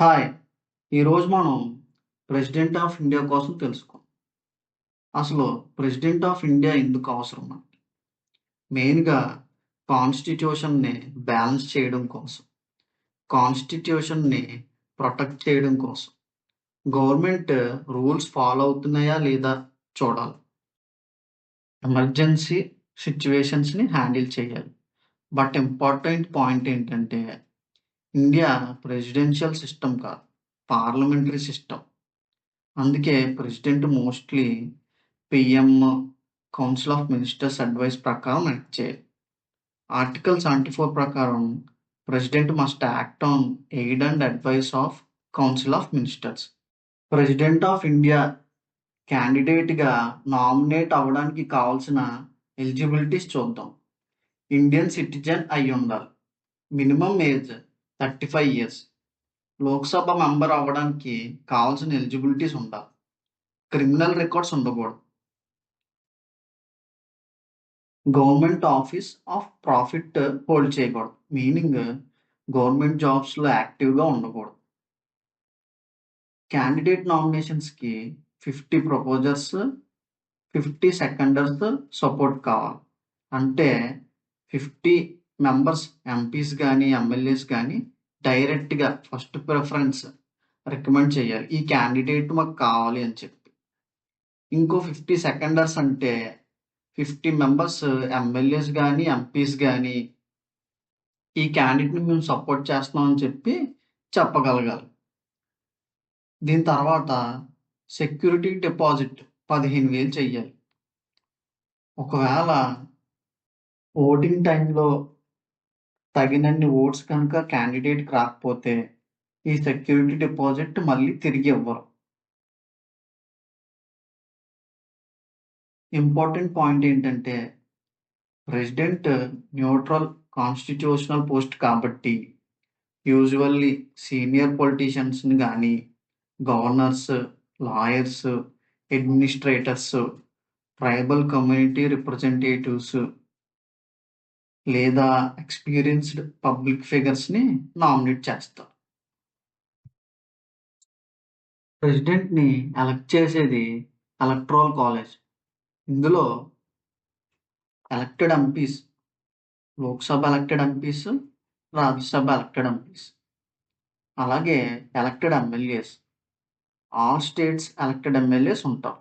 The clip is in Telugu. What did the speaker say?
హాయ్! ఈరోజు మనం ప్రెసిడెంట్ ఆఫ్ ఇండియా కోసం తెలుసుకుందాం. అసలు ప్రెసిడెంట్ ఆఫ్ ఇండియా ఎందుకు అవసరం మనకి? మెయిన్‌గా కాన్స్టిట్యూషన్‌ని బ్యాలెన్స్ చేయడం కోసం. కాన్స్టిట్యూషన్‌ని ప్రొటెక్ట్ చేయడం కోసం. గవర్నమెంట్ రూల్స్ ఫాలో అవుతున్నాయా లేదా చూడాలి. ఎమర్జెన్సీ సిట్యుయేషన్స్‌ని హ్యాండిల్ చేయాలి. బట్ ఇంపార్టెంట్ పాయింట్ ఏంటంటే ఇండియా ప్రెసిడెన్షియల్ సిస్టమ్ కాదు. Parliamentary system. అందుకే president mostly PM, council of ministers advice ప్రకారం యాక్ట్ చేయాలి. ఆర్టికల్ 74 ప్రకారం president must act on aid and advice of council of ministers. President of India క్యాండిడేట్‌గా నామినేట్ అవ్వడానికి కావాల్సిన ఎలిజిబిలిటీస్ చూద్దాం. ఇండియన్ సిటిజన్ అయ్యుండాలి. Minimum age 35 years. Lok Sabha member అవ్వడానికి కావాల్సిన ఎలిజిబిలిటీస్ ఉండాలి. క్రిమినల్ రికార్డ్స్ ఉండకూడదు. Government office of profit hold చేయకూడదు. మీనింగ్ గవర్నమెంట్ జాబ్స్‌లో యాక్టివ్‌గా ఉండకూడదు. క్యాండిడేట్ నామినేషన్స్‌కి 50 ప్రపోజర్స్, 50 సెకండర్స్ సపోర్ట్ కావాలి. అంటే 50 మెంబర్స్ ఎంపీస్ గాని, ఎమ్మెల్యేస్ గాని డైరెక్ట్‌గా ఫస్ట్ ప్రిఫరెన్స్ రికమెండ్ చేయాలి. ఈ క్యాండిడేట్ మాకు కావాలి అని చెప్పి. ఇంకో 50 సెకండర్స్ అంటే 50 మెంబర్స్ ఎమ్మెల్యేస్ గాని, ఎంపీస్ గాని ఈ క్యాండిడేట్‌ని మేము సపోర్ట్ చేస్తున్నాం అని చెప్పి చెప్పగలగాలి. దీని తర్వాత సెక్యూరిటీ డిపాజిట్ 15,000 చెయ్యాలి. ఒకవేళ ఓటింగ్ టైమ్‌లో తగినన్ని ఓట్స్ కనుక క్యాండిడేట్‌కి రాకపోతే ఈ సెక్యూరిటీ డిపాజిట్ మళ్ళీ తిరిగి ఇవ్వరు. ఇంపార్టెంట్ పాయింట్ ఏంటంటే ప్రెసిడెంట్ న్యూట్రల్ కాన్స్టిట్యూషనల్ పోస్ట్ కాబట్టి యూజువల్లీ సీనియర్ పొలిటీషియన్స్‌ని గాని, governors, lawyers, administrators, tribal community representatives లేదా ఎక్స్‌పీరియన్స్‌డ్ పబ్లిక్ ఫిగర్స్‌ని నామినేట్ చేస్తారు. ప్రెసిడెంట్‌ని ఎలక్ట్ చేసేది ఎలక్టోరల్ కాలేజ్. ఇందులో elected MPs, Lok Sabha elected MPs, Rajya Sabha elected MPs, అలాగే elected MLAs, all states elected MLAs ఉంటారు.